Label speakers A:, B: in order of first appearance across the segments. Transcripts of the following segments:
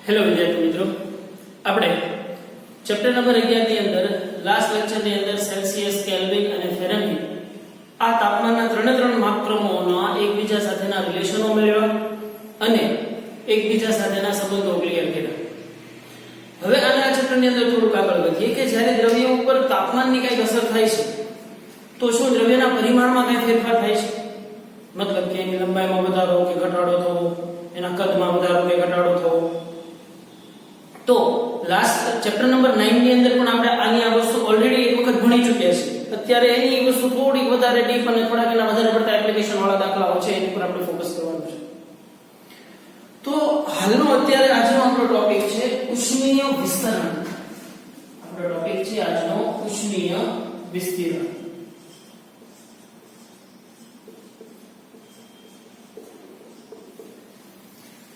A: Hello વિદ્યાર્થી મિત્રો, આપણે ચેપ્ટર નંબર 11 ની અંદર લાસ્ટ લેક્ચર ની અંદર સેલ્સિયસ, કેલ્વિન અને ફેરનહીટ આ તાપમાનના ત્રણે માપક્રમોના એકબીજા સાથેના રિલેશનો મેળવ્યા અને એકબીજા સાથેના સંબંધો ક્લિયર કર્યા. હવે આના ચેપ્ટર ની અંદર થોડુંક આગળ વધીએ કે જ્યારે દ્રવ્ય ઉપર તાપમાનની કઈ અસર થાય છે તો શું દ્રવ્યના પરિમાણમાં કઈ ફેરફાર થાય છે? મતલબ કે એની લંબાઈમાં વધારો કે ઘટાડો થવો, એના કદમાં વધારો કે ઘટાડો થવો. તો લાસ્ટ ચેપ્ટર નંબર 9 ની અંદર પણ આપણે આની આ વસ્તુ ઓલરેડી એક વખત ભણી ચૂક્યા છીએ. અત્યારે એની વસ્તુ થોડી વધારે ડીપ અને થોડાક એના વધારે પડતા એપ્લિકેશન વાળા દાખલાઓ છે એની પર આપણે ફોકસ કરવાનું છે. તો હાલનો અત્યારે આજનો આપણો ટોપિક છે ઉષ્મીય વિસ્તરણ. આપણો ટોપિક છે આજનો ઉષ્મીય વિસ્તરણ.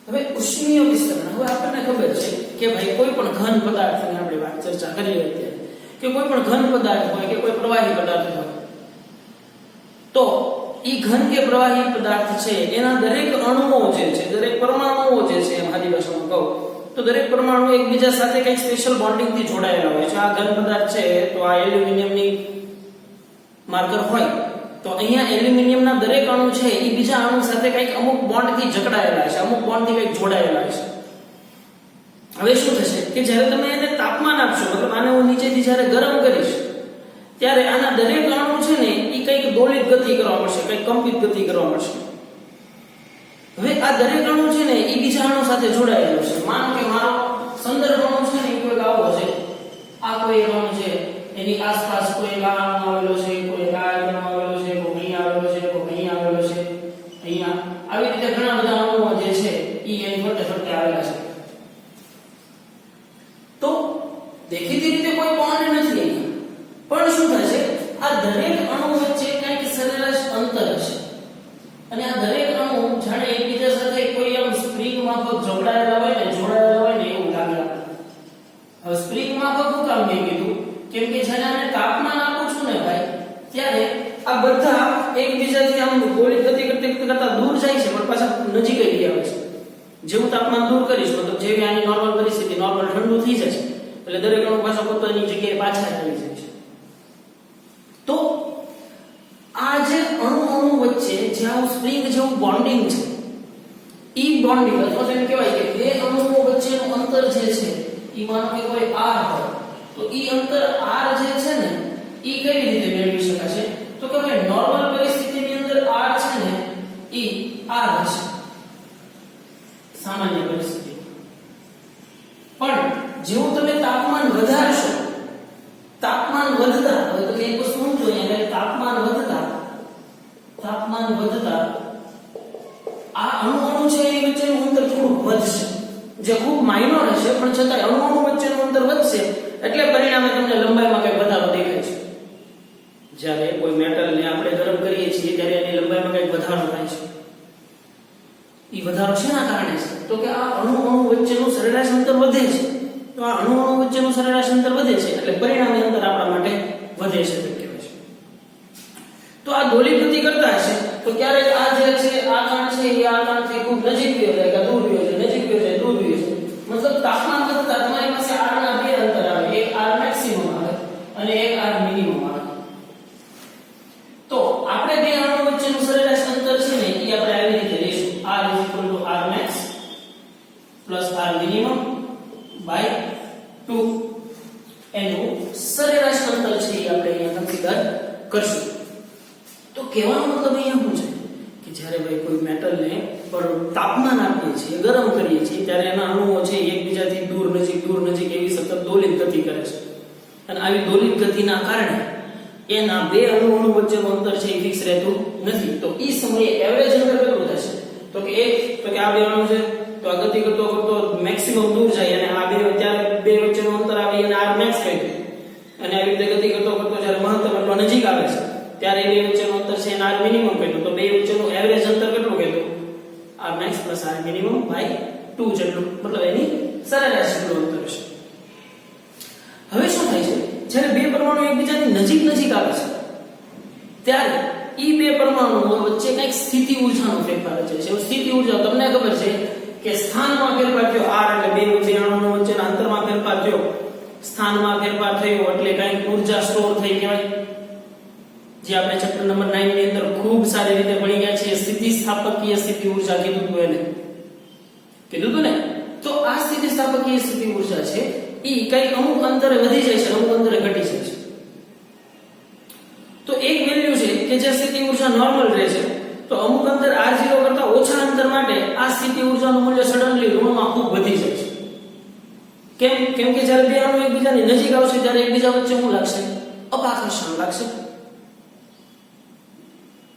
A: હવે ઉષ્મીય વિસ્તરણ, હવે આપણને ખબર છે કે ભાઈ કોઈ પણ ઘન પદાર્થની આપણે વાત ચર્ચા કરીએ અત્યારે કે કોઈ પણ ઘન પદાર્થ હોય કે કોઈ પ્રવાહી પદાર્થ હોય તો ઈ ઘન કે પ્રવાહી પદાર્થ છે એના દરેક અણુઓ જે છે, દરેક પરમાણુઓ જે છે, આદી ભાષામાં કહું તો દરેક પરમાણુ એકબીજા સાથે કંઈક સ્પેશિયલ બોન્ડિંગ થી જોડાયેલા હોય છે. આ ઘન પદાર્થ છે તો આ એલ્યુમિનિયમની માર્કર હોય તો અહીંયા એલ્યુમિનિયમના દરેક અણુ છે એ બીજા અણુ સાથે કંઈક અમુક બોન્ડ થી જકડાયેલા છે, અમુક બોન્ડ થી કંઈક જોડાયેલા છે. હવે શું થશે કે જ્યારે તમે એને તાપમાન આપશો, મતલબ આને હું નીચેથી જ્યારે ગરમ કરીશ ત્યારે આના દરેક અણુ છે ને એ કંઈક દોલિત ગતિ કરવા મળશે, કંઈક કંપિત ગતિ કરવા મળશે. હવે આ દરેક અણુ છે ને એ બીજા અણુ સાથે જોડાયેલો છે. માનો કે મારો સંદર્ભ અણુ છે ને એ કોઈ આવો છે, આ કોઈ અણુ છે એની આસપાસ કોઈ અણુ આવેલો છે, કોઈ અણુ આવેલો છે, કોઈ અહીં આવેલો છે, કોઈ અહીં આવેલો છે, અહીંયા આવી રીતે ઘણા બધા અણુઓ જે છે એ એની ફરતે ફરતે આવેલા છે. તો દેખીતી રીતે કોઈ બોન્ડ નથી પણ શું થશે આ દરેક અણુ વચ્ચે કંઈક સરેરાશ અંતર હશે અને આ દરેક અણુ જાણે એકબીજા સાથે કોઈ આમ સ્પ્રિંગ માફક જોડાયેલા હોય ને એવું લાગે. હવે સ્પ્રિંગ માફક હું કામ મેં કીધું કેમ કે જ્યારે આને તાપમાન આપું છું ને ભાઈ ત્યારે આ બધા એકબીજાથી આમ ગોળી ગતિ કરતા દૂર જાય છે પણ પાછા નજીક આવી આવે છે. જેવું તાપમાન દૂર કરીશ મતલબ જેવી આની નોર્મલ પરિસ્થિતિ નોર્મલ ઠંડુ થઈ જશે એટલે દરેક અણુ પાછા પોતાની જગ્યાએ પાછા આવી જાય છે. તો આ જે અણુ વચ્ચે જે આ સ્પ્રિંગ જેવું બોન્ડિંગ છે ઈ બોન્ડિંગ અથવા તો એમ કહેવાય કે બે અણુઓ વચ્ચેનું અંતર જે છે ઈ માનો કે કોઈ r હોય તો ઈ અંતર r જે છે ને ઈ કેવી રીતે મેળવી શકાશે તો કે ભાઈ નોર્મલ પરિસ્થિતિની અંદર r છે ને ઈ r હશે સામાન્ય પરિસ્થિતિ. પણ જેવું તમે તાપમાન વધારશો, તાપમાન વધતા હવે તમે એક વસ્તુ સમજો અહીંયા તાપમાન વધતા આ અણુ છે એની વચ્ચેનું અંતર થોડું વધશે જે ખૂબ માઇનોર હશે પણ છતાંય અણુ વચ્ચેનું અંતર વધશે એટલે પરિણામે તમને લંબાઈમાં કઈ વધારો દેખાય છે. જ્યારે કોઈ મેટલને આપણે ગરમ કરીએ છીએ ત્યારે એની લંબાઈમાં કઈ વધારો થાય છે. ઈ વધારો શેના કારણે છે તો કે આ અણુ વચ્ચેનું સરેરાશ અંતર વધે છે. તો આ અણુ વચ્ચેનું સરેરાશ અંતર વધે છે એટલે પરિણામી અંતર આપણા માટે વધે છે તેમ કહેવાય છે. તો આ દોલી ગતિ કરતા હશે તો ક્યારેક આ જે છે આ કણ છે એ આ કણથી ખૂબ નજીક ગયો જાય કે દૂર ગયો છે, નજીક ગયો જાય, દૂર ગયો છે. મતલબ તાપમાન વધતા તમારી પાસે r ના બે અંતર આવે, એક r મેક્સિમમ આવે અને એક r મિનિમમ આવે. તો આપણે બે અણુ વચ્ચેનું સરેરાશ અંતર છે ને એ આપણે આવી રીતે લઈશું r r max r minimum by 2 એનું સરેરાશ અંતર છે એ આપણે અહીંયા કન્સિડર કરશું. તો કહેવાનો મતલબ અહીંયા શું છે કે જ્યારે ભાઈ કોઈ મેટલને પર તાપમાન આપીએ છીએ, ગરમ કરીએ છીએ ત્યારે એના અણુઓ છે એકબીજાથી દૂર નજીક એવી સતત દોલિત ગતિ કરે છે અને આવી દોલિત ગતિના કારણે એના બે અણુ વચ્ચેનું અંતર છે એ ફિક્સ રહેતું નથી. તો એ સમયે એવરેજ અંતર કેટલું થશે તો કે આ બે અણુ છે તો આ ગતિ કરતો મેક્સિમમ દૂર જાય અને આ ત્યારે બે વચ્ચેનું અંતર આવી અને r max કહી દે અને આવી રીતે ગતિ કરતો જ્યારે મહત્તમ એટલો નજીક આવે છે ત્યારે બે વચ્ચેનું અંતર છે અને r મિનિમમ કહ્યું તો બે વચ્ચેનું એવરેજ અંતર કેટલું કહેતું r max r minimum by 2 જેટલું મતલબ એની સરેરાશ જેટલું અંતર છે. હવે શું થાય છે જ્યારે બે પરમાણુ એકબીજાની નજીક આવે છે ત્યારે ઈ બે પરમાણુઓ વચ્ચે કંઈક સ્થિતિ ઊર્જાનો ફેરફાર છે. સ્થિતિ ઊર્જા તમને ખબર છે કે સ્થાનમાં ફેરફાર થયો, r એટલે બે વિજાણુઓ વચ્ચેના અંતરમાં ફેરફાર થયો, સ્થાનમાં ફેરફાર થયો એટલે કઈ ઊર્જા સ્ટોર થઈ કહેવાય, જે આપણે ચેપ્ટર નંબર 9 ની અંદર ખૂબ સારી રીતે ભણી ગયા છીએ. સ્થિતિસ્થાપકીય સ્થિતિ ઊર્જા કીધું હતું ને. તો આ સ્થિતિસ્થાપકીય સ્થિતિ ઊર્જા છે ઈ કઈ અમુક અંતરે વધી જાય છે, અમુક અંતરે ઘટી જાય છે. તો એક વેલ્યુ છે કે જે સ્થિતિ ઊર્જા નોર્મલ રહે છે, તો અમુક અંતર r0 કરતા ઓછા અંતર માટે આ સ્થિતિ ઊર્જાનું મૂલ્ય સડનલી ઋણમાં ખૂબ વધી જાય છે. કેમ કે જ્યારે બે અણુ એકબીજાની નજીક આવશે ત્યારે એકબીજા વચ્ચે શું લાગશે? અપાકર્ષણ લાગશે.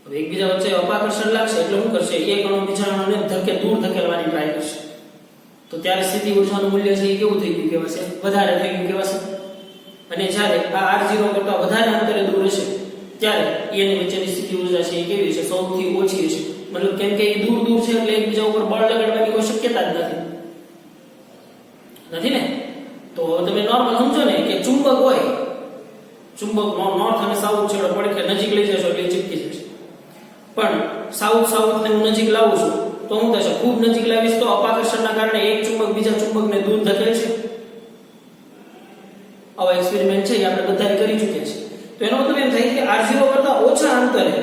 A: હવે એકબીજા વચ્ચે અપાકર્ષણ લાગશે એટલે શું કરશે? એક અણુ બીજા અણુને દૂર ધકેલવાની ટ્રાય કરશે. તો ત્યારે સ્થિતિ ઊર્જાનું મૂલ્ય છે એ કેવું થઈ ગયું કહેવાશે? વધારે થઈ ગયું કહેવાશે. અને જ્યારે આ r0 કરતા વધારે અંતરે દૂર હશે ત્યારે એની વચ્ચેની સ્થિતિ ઊર્જા છે એ કેવી છે? સૌથી ઓછી હશે. મતલબ કેમ કે એ દૂર છે એટલે એકબીજા ઉપર બળ લગાડવાની કોઈ શક્યતા જ નથી ને. તો તમે નોર્મલ સમજો ને કે ચુંબક હોય, ચુંબક નોર્થ અને સાઉથ છેડો પડખે નજીક લઈ જશો એટલે ચીપકી જશે. પણ સાઉથ ને હું નજીક લાવું છું તો શું થશે? ખૂબ નજીક લાવીશ તો અપાકર્ષણના કારણે એક ચુંબક બીજા ચુંબકને દૂર ધકેલશે. આવા એક્સપેરિમેન્ટ છે એ આપણે બધા કરી ચૂક્યા છીએ. તો એનો મતલબ એમ થાય કે r0 કરતા ઓછા અંતરે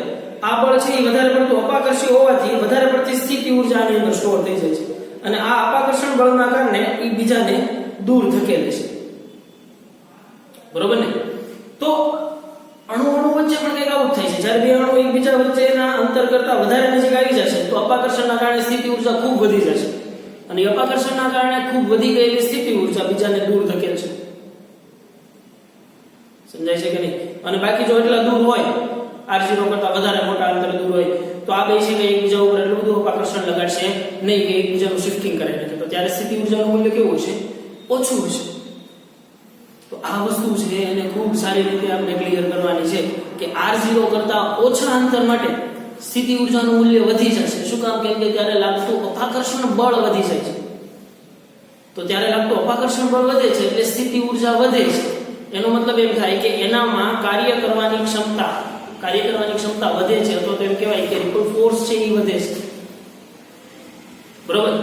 A: આ બળ છે એ વધારે પડતું અપાકર્ષી હોવાથી વધારે પડતી સ્થિતિ ઊર્જા આની અંદર સ્ટોર થઈ જાય છે, અને આ અપાકર્ષણ બળના કારણે એ બીજાને દૂર ધકેલે છે. બરોબર ને? તો અણુ વચ્ચે પણ કંઈક આવું થાય છે. જ્યારે બે અણુ એકબીજા વચ્ચેના અંતર કરતા વધારે નજીક આવી જશે તો અપાકર્ષણના કારણે સ્થિતિ ઊર્જા ખૂબ વધી જશે, અને અપાકર્ષણના કારણે ખૂબ વધી ગયેલી સ્થિતિ ઊર્જા બીજાને દૂર ધકેલશે. સમજાય છે કે નહીં? અને બાકી જો એટલા દૂર હોય, r0 કરતા વધારે મોટા અંતરે દૂર હોય, તો આ બે છે કે એકબીજા ઉપર એટલું બધું અપાકર્ષણ લગાડશે નહીં કે એકબીજાનું શિફ્ટિંગ કરે નહીં. તો ત્યારે સ્થિતિ ઊર્જાનું મૂલ્ય કેવું હશે? ઓછું હશે. તો આ વસ્તુ છે એને ખૂબ સારી રીતે આપણે ક્લિયર કરવાની છે કે r0 કરતા ઓછા અંતર માટે સ્થિતિ ઊર્જાનું મૂલ્ય વધી જશે. શું કામ? કેમ કે ત્યારે લાગતું અપાકર્ષણ બળ વધી જાય છે. તો ત્યારે લાગતું અપાકર્ષણ બળ વધે છે એટલે સ્થિતિ ઊર્જા વધે છે. એનો મતલબ એમ થાય કે એનામાં કાર્ય કરવાની ક્ષમતા વધે છે, અથવા તો એમ કહેવાય કે રિપલ ફોર્સ છે એ વધે છે. બરોબર?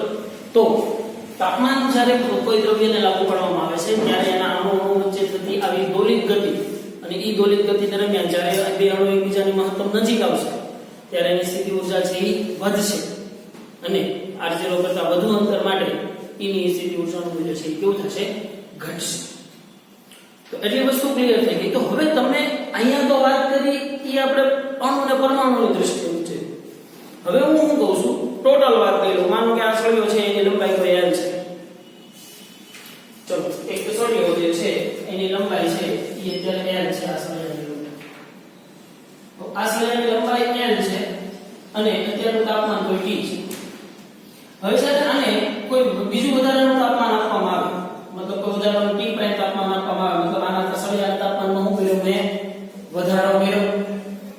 A: તો તાપમાન જ્યારે કોઈ દ્રવ્યને લાગુ પાડવામાં આવે છે ત્યારે એના અણુઓ વચ્ચે થતી આવી દોલિત ગતિ, અને એ દોલિત ગતિ દરમિયાન જ્યારે બે અણુ એકબીજાની મહત્તમ નજીક આવશે ત્યારે એની સ્થિતિ ઊર્જા છે એ વધશે, અને r0 કરતા વધુ અંતર માટે એની સ્થિતિ ઊર્જાનું મૂલ્ય છે એ કેવું થશે? ઘટશે. તો એટલી વસ્તુ ક્લિયર થઈ ગઈ. તો હવે તમને અહીંયા તો વાત કરી એ આપણે અણુ અને પરમાણુની દ્રષ્ટિએ છે. હવે હું શું કહું છું, ટોટલ વાત કરી લઉં. માનો કે આ સળિયો છે એની લંબાઈ કોઈ l છે. ચલો, એક સળિયો જે છે એની લંબાઈ છે એ અત્યારે l છે. આ સળિયાની લંબાઈ, તો આ સળિયાની લંબાઈ l છે અને અત્યારનું તાપમાન કોઈ t છે. હવે સાથે આને કોઈ બીજું વધારાનું તાપમાન આપવામાં આવે, મતલબ કોઈ વધારાનું t પ્રાઇમ તાપમાન આપવામાં આવે, મતલબ આના સળિયાના તાપમાનમાં હું કર્યું? મેં વધારો કર્યો.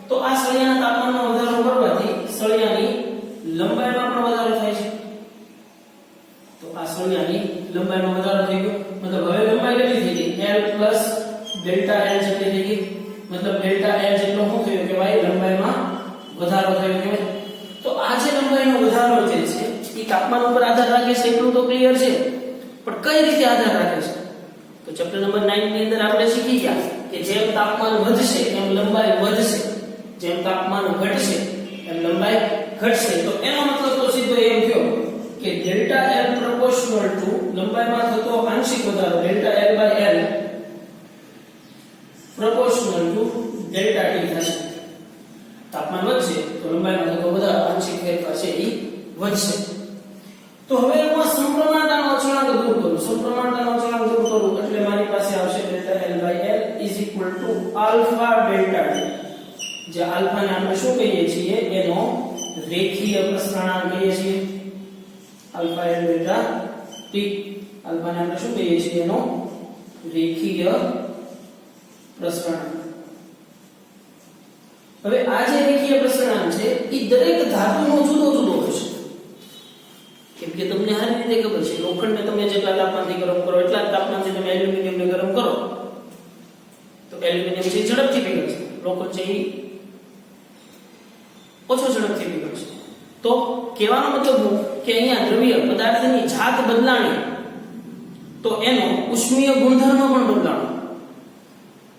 A: તો આ સળિયાના તાપમાનમાં વધારો કરવાથી સળિયાની લંબાઈમાં પણ વધારો થાય છે. તો આ સળિયાની લંબાઈમાં વધારો થઈ ગયો. મતલબ હવે લંબાઈ કેટલી થઈ ગઈ? l પ્લસ ડેલ્ટા l જેટલી થઈ ગઈ. મતલબ ડેલ્ટા l જેટલો શું થયો કહેવાય? લંબાઈમાં વધારો થયો કહેવાય. તો આ જે લંબાઈનો વધારો જે છે એ તાપમાન ઉપર આધાર રાખે છે એટલું તો ક્લિયર છે, પણ કઈ રીતે આધાર રાખે છે? તો ચેપ્ટર નંબર 9 ની અંદર આપણે શીખી ગયા કે જેમ તાપમાન વધશે એમ લંબાઈ વધશે, જેમ તાપમાન ઘટશે એમ લંબાઈ ઘટશે. તો એનો મતલબ તો સીધો એમ થયો કે ડેલ્ટા l પ્રોપોર્શનલ ટુ લંબાઈમાં થતો આંશિક વધારો delta l by l proportional to delta t થશે. તાપમાન વધશે તો લંબાઈમાં થતો વધારો આંશિક ફેરફાર છે એ વધશે. તો હવે હું સમપ્રમાણતાનો અચળાંક દૂર કરું. સમપ્રમાણતાનો અચળાંક દૂર કરું એટલે મારી પાસે આવશે delta l by l is equal to alpha delta t. જે આલ્ફા ને આપણે શું કહીએ છીએ? એનો રેખીય પ્રસરણાંક કહીએ છીએ. Alpha l delta t, alpha ને આપણે શું કહીએ છીએ? એનો રેખીય પ્રસરણાંક. હવે આ જે રેખીય પ્રસરણાંક છે એ દરેક ધાતુનો જુદો જુદો હશે. કેમ કે તમને આ રીતે ખબર છે લોખંડને તમે જેટલા તાપમાનથી ગરમ કરો એટલા જ તાપમાનથી તમે એલ્યુમિનિયમને ગરમ કરો તો એલ્યુમિનિયમ છે ઝડપથી પીગળશે, લોખંડ છે એ ઓછો ઝડપથી પીગળશે. તો કહેવાનો મતલબ હું કે અહીંયા દ્રવ્ય પદાર્થની જાત બદલાણી તો એનો ઉષ્મીય ગુણધર્મ પણ બદલાણો.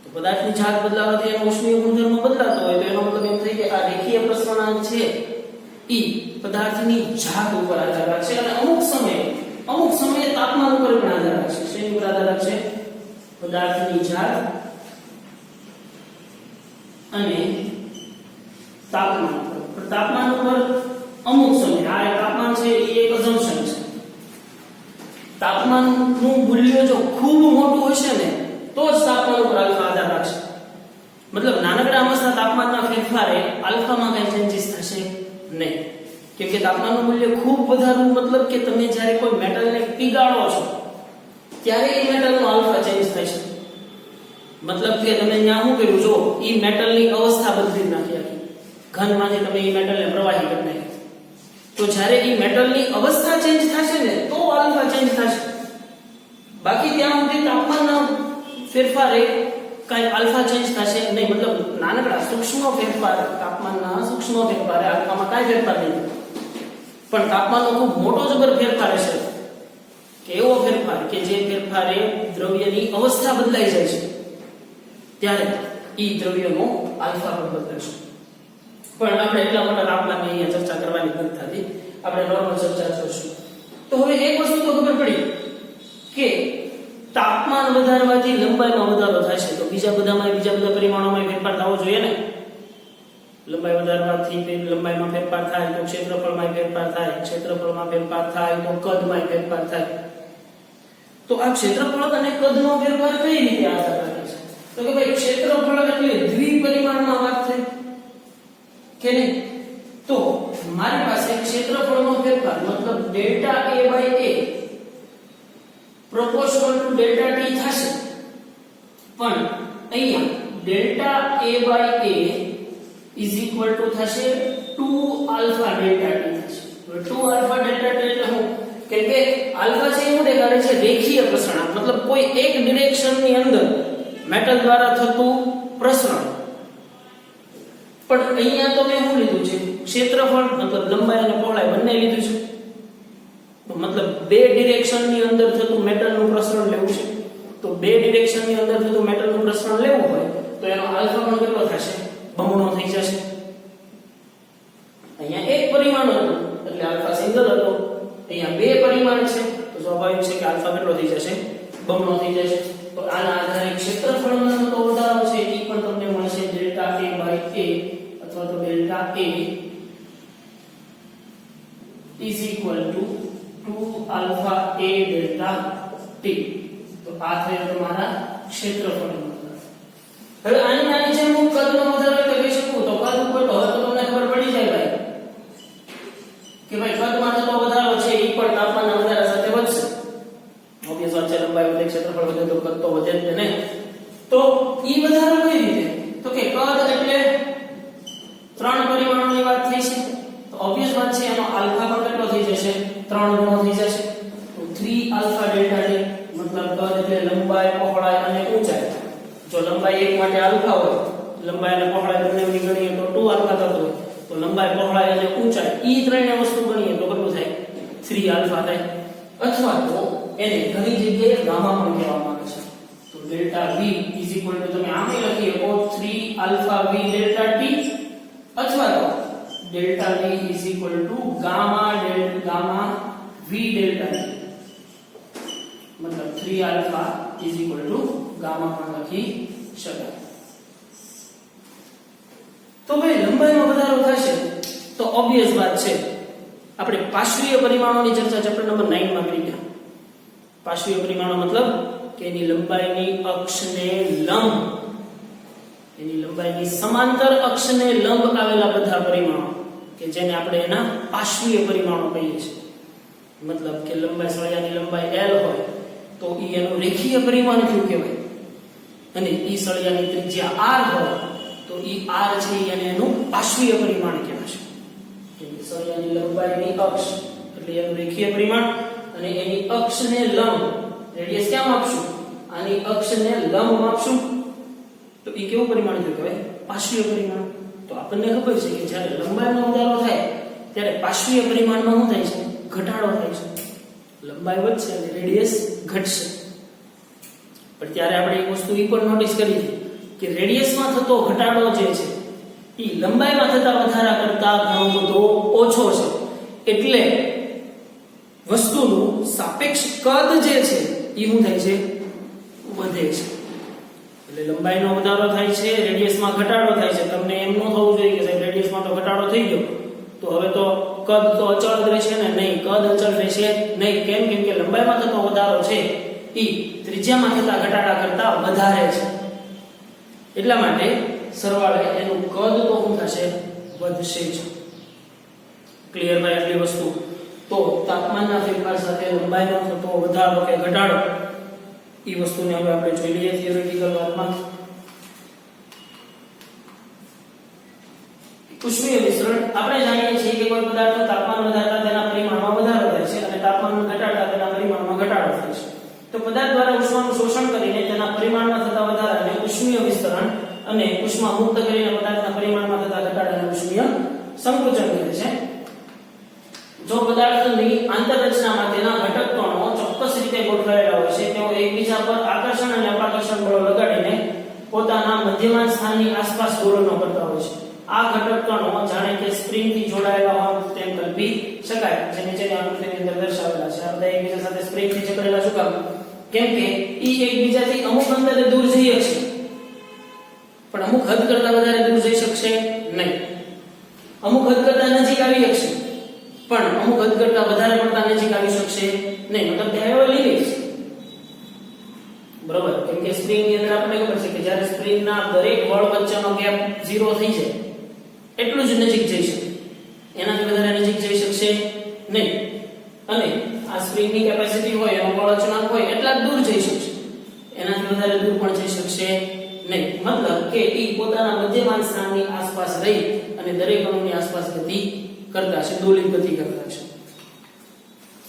A: તો પદાર્થની જાત બદલાવાથી એનો ઉષ્મીય ગુણધર્મ બદલાતો હોય તો એનો મતલબ એમ થાય કે આ રેખીય પ્રસરણાંક છે ઈ પદાર્થની જાત ઉપર આધાર રાખશે અને અમુક સમયે તાપમાન ઉપર પણ આધાર રાખશે. શેની ઉપર આધાર રાખશે? પદાર્થની જાત અને તાપમાન ઉપર. તાપમાન ઉપર અમુક સમય આ તાપમાન છે એ એક અઝમ્પશન છે. તાપમાનનું મૂલ્ય જો ખૂબ મોટું હશે ને તો જ તાપમાન ઉપર આલ્ફા આધાર રાખશે. મતલબ નાનકડા અવસ્થા તાપમાનના ફેરફારે આલ્ફામાં કઈ ચેન્જીસ થશે નહીં. કેમ કે તાપમાનનું મૂલ્ય ખૂબ વધારવું મતલબ કે તમે જ્યારે કોઈ મેટલને પીગાળો છો ત્યારે એ મેટલનો આલ્ફા ચેન્જ થાય છે. મતલબ કે તમે અહીંયા શું કર્યું જો એ મેટલની અવસ્થા બદલી નાખી હતી. ઘનમાંથી તમે એ મેટલને પ્રવાહી કરી નાખ્યું. તો જ્યારે એ મેટલની અવસ્થા ચેન્જ થશે ને તો આલ્ફા ચેન્જ થશે. બાકી ત્યાં સુધી તાપમાનના ફેરફારે કઈ આલ્ફા ચેન્જ થશે નહીં. મતલબ નાનકડા સૂક્ષ્મ ફેરફાર તાપમાનના સૂક્ષ્મ ફેરફારે આલ્ફામાં કઈ ફેરફાર નહીં. પણ તાપમાનનો ખૂબ મોટો જબર ફેરફાર હશે કે એવો ફેરફાર કે જે ફેરફારે દ્રવ્યની અવસ્થા બદલાઈ જાય છે ત્યારે ઈ દ્રવ્યનો આલ્ફા પણ બદલાશે. પણ આપણે એટલા મોટા તાપમાનની અહીંયા ચર્ચા કરવાની નથી થતી. આપણે નોર્મલ ચર્ચા કરશું. તો હવે એક વસ્તુ તો ખબર પડી કે તાપમાન વધારવાથી લંબાઈમાં વધારો થાય છે. તો બીજા બધા પરિમાણોમાં ફેરફાર થવો જોઈએ ને. લંબાઈ વધારવાથી લંબાઈમાં ફેરફાર થાય તો ક્ષેત્રફળમાં ફેરફાર થાય, ક્ષેત્રફળમાં ફેરફાર થાય તો કદમાં ફેરફાર થાય. તો આ ક્ષેત્રફળ અને કદનો ફેરફાર કઈ રીતે આધાર રાખે છે? તો કે ભાઈ ક્ષેત્રફળ એટલે દ્વિપરિમાણમાં વાત થઈ કે નહીં. તો મારી પાસે ક્ષેત્રફળનો ફેરફાર મતલબ delta a by a proportional to delta t થશે. પણ અહીંયા delta a by a is equal to થશે 2 આલ્ફા ડેલ્ટા t થશે. હવે 2 આલ્ફા ડેલ્ટા t એટલે શું? કેમ કે આલ્ફા છે એવું દેખાડે છે રેખીય પ્રસરણાંક. મતલબ કોઈ એક ડિરેક્શનની અંદર મેટલ દ્વારા થતું પ્રસરણ. પણ અહીંયા તો મેં શું લીધું છે? ક્ષેત્રફળ મતલબ લંબાઈ અને પહોળાઈ બંને લીધું છે. તો મતલબ બે ડિરેક્શનની અંદર થતું મેટલનું પ્રસરણ લેવું છે. તો બે ડિરેક્શનની અંદર થતું મેટલનું પ્રસરણ લેવું હોય તો એનો આલ્ફા પણ કેટલો થશે? બમણો થઈ જશે. અહીંયા એક પરિમાણ હતું એટલે આલ્ફા સિંગલ હતો. અહીંયા બે પરિમાણ છે તો સ્વાભાવિક છે કે આલ્ફા કેટલો થઈ જશે? બમણો થઈ જશે. તો આના આધારે ક્ષેત્રફળમાં થતો વધારો છે એ પણ તમને મળશે ડેલ્ટા a બાય a અથવા તો delta a is equal to 2 alpha a delta t. તો આ થયો તમારા ક્ષેત્રફળનો વધારો. હવે આની નાની જેમ હું કદનો વધારો એટલે કહી શકું તો કદ ઉપર તો હવે તો તમને ખબર પડી જાય ભાઈ કે ભાઈ કદમાં થતો વધારો છે એ પણ તાપમાનના વધારા સાથે વધશે. ઓબ્વિયસ વાત છે, લંબાઈ વધે ક્ષેત્રફળ વધે તો કદ તો વધે જ ને. તો ઈ વધારો કઈ રીતે? તો કે કદ એટલે ત્રણ પરિમાણોની વાત થઈ છે. તો ઓબ્વિયસ વાત છે એનો આલ્ફા પણ કેટલો થઈ જશે? 3 ગણો થઈ જશે. તો 3 આલ્ફા ડેલ્ટા t મતલબ કદ એટલે લંબાઈ, પહોળાઈ અને ઊંચાઈ. જો લંબાઈ એક માટે આલ્ફા હોય, લંબાઈ અને પહોળાઈ બંનેની ગણીએ તો 2 આલ્ફા થતો હોય. તો લંબાઈ, પહોળાઈ અને ઊંચાઈ ઈ ત્રણેય વસ્તુ ગણીએ તો કેટલું થાય? 3 આલ્ફા થાય. અથવા તો એને ઘણી જગ્યાએ ગામા પણ કહેવામાં આવે છે. તો delta v is equal two તમે આમ લખી શકો 3 આલ્ફા v ડેલ્ટા t અથવા તો delta v is equal two gamma v delta t. મતલબ 3 alpha is equal two gamma પણ લખી શકાય. તો ભાઈ લંબાઈમાં વધારો થશે તો ઓબ્વિયસ વાત છે આપણે પાર્શ્વીય પરિમાણોની ચર્ચા ચેપ્ટર નંબર 9 માં કરી ગયા. પાર્શ્વીય પરિમાણો મતલબ કે એની લંબાઈની અક્ષને લંબ, એની લંબાઈની સમાંતર અક્ષને લંબ આવેલા બધા પરિમાણો કે જેને આપણે એના પાર્શ્વીય પરિમાણો કહીએ છીએ. મતલબ કે લંબાઈ સળિયાની લંબાઈ l હોય તો ઈ એનું રેખીય પરિમાણ કયું કહેવાય, અને ઈ સળિયાની ત્રિજ્યા r હોય તો ઈ r છે એને એનું પાર્શ્વીય પરિમાણ કહેવાશે. સળિયાની લંબાઈની અક્ષ એટલે એનું રેખીય પરિમાણ અને એની અક્ષને લંબ રેડિયસ ક્યાં માપશું? આની અક્ષને લંબ માપશું તો ઈ કેવું પરિમાણ કહેવાય? પાર્શ્વીય પરિમાણ. તો આપણને ખબર છે કે જ્યારે લંબાઈમાં વધારો થાય ત્યારે પાર્શ્વીય પરિમાણમાં શું થાય છે? ઘટાડો થાય છે. લંબાઈ વધશે અને રેડિયસ ઘટશે. પણ ત્યારે આપણે એક વસ્તુ એ પણ નોટિસ કરી કે રેડિયસમાં થતો ઘટાડો જે છે એ લંબાઈમાં થતા વધારા કરતા ઘણો બધો ઓછો છે. એટલે વસ્તુનું સાપેક્ષ કદ જે છે એ શું થાય છે? વધે છે. એટલે લંબાઈનો વધારો થાય છે, રેડિયસમાં ઘટાડો થાય છે. તમને એમ ન થવું જોઈએ કે સાહેબ રેડિયસમાં તો ઘટાડો થઈ ગયો તો હવે તો કદ તો અચળ જ રહેશે ને? નહીં, કદ અચળ રહેશે નહીં. કેમ કે લંબાઈમાં થતો વધારો છે એ ત્રિજ્યામાં થતા ઘટાડા કરતા વધારે છે. એટલા માટે સરવાળે એનું કદ તો શું થશે? વધશે જ. ક્લિયર ભાઈ આટલી વસ્તુ? તો તાપમાનના ફેરફાર સાથે લંબાઈનો થતો વધારો કે ઘટાડો એ વસ્તુને હવે આપણે જોઈ લઈએ થિયોરેટિકલ વાતમાં. ઉષ્મીય વિસ્તરણ. આપણે જાણીએ છીએ કે કોઈ પદાર્થનું તાપમાન વધારતા તેના પરિમાણમાં વધારો થાય છે અને તાપમાન ઘટાડતા તેના પરિમાણમાં ઘટાડો થાય છે. તો પદાર્થ દ્વારા ઉષ્માનું શોષણ કરીને તેના પરિમાણમાં થતા વધારાને ઉષ્મીય વિસ્તરણ અને ઉષ્મા મુક્ત કરીને પદાર્થના પરિમાણમાં થતા ઘટાડાને ઉષ્મીય સંકોચન કહે છે. જો પદાર્થની આંતરરચનામાં તેના ઘટક કણો ચોક્કસ રીતે ગોઠવાયેલા હોય છે, તેઓ એકબીજા પર આકર્ષણ અને અપાકર્ષણ બળો લગાડીને પોતાના મધ્યમાન સ્થાનની આસપાસ દોલનો કરતા હોય છે. આ ઘટક કણો જાણે કે સ્પ્રિંગથી જોડાયેલા હોય તેમ કલ્પી શકાય, જે નીચેની આકૃતિની અંદર દર્શાવેલા છે. આ બધા એકબીજા સાથે સ્પ્રિંગથી જકડેલા શું કામ? કેમ કે ઈ એકબીજાથી અમુક અંતરે દૂર જઈ શકશે પણ અમુક હદ કરતા વધારે દૂર જઈ શકશે નહીં. અમુક હદ કરતા નજીક આવી શકશે પણ અમુક હદ કરતા વધારે પડતા નજીક આવી શકશે નહીં. મતલબ તે હવે લિમિટ છે. બરોબર? કેમ કે સ્પ્રિંગ ની અંદર આપણને ખબર છે કે જ્યારે સ્પ્રિંગના દરેક બળ વચ્ચેનો ગેપ 0 થઈ જાય એટલું જ નજીક જઈ શકે, એનાથી વધારે નજીક જઈ શકશે નહીં. અને આ સ્પ્રિંગની કેપેસિટી હોય, એનો બળ અચળાંક હોય એટલા જ દૂર જઈ શકશે, એનાથી વધારે દૂર પણ જઈ શકશે નહીં. મતલબ કે ઈ પોતાના મધ્યમાન સ્થાનની આસપાસ રહી અને દરેક અણુની આસપાસ ગતિ કરતા છે, દોલિત ગતિ કરતા છે.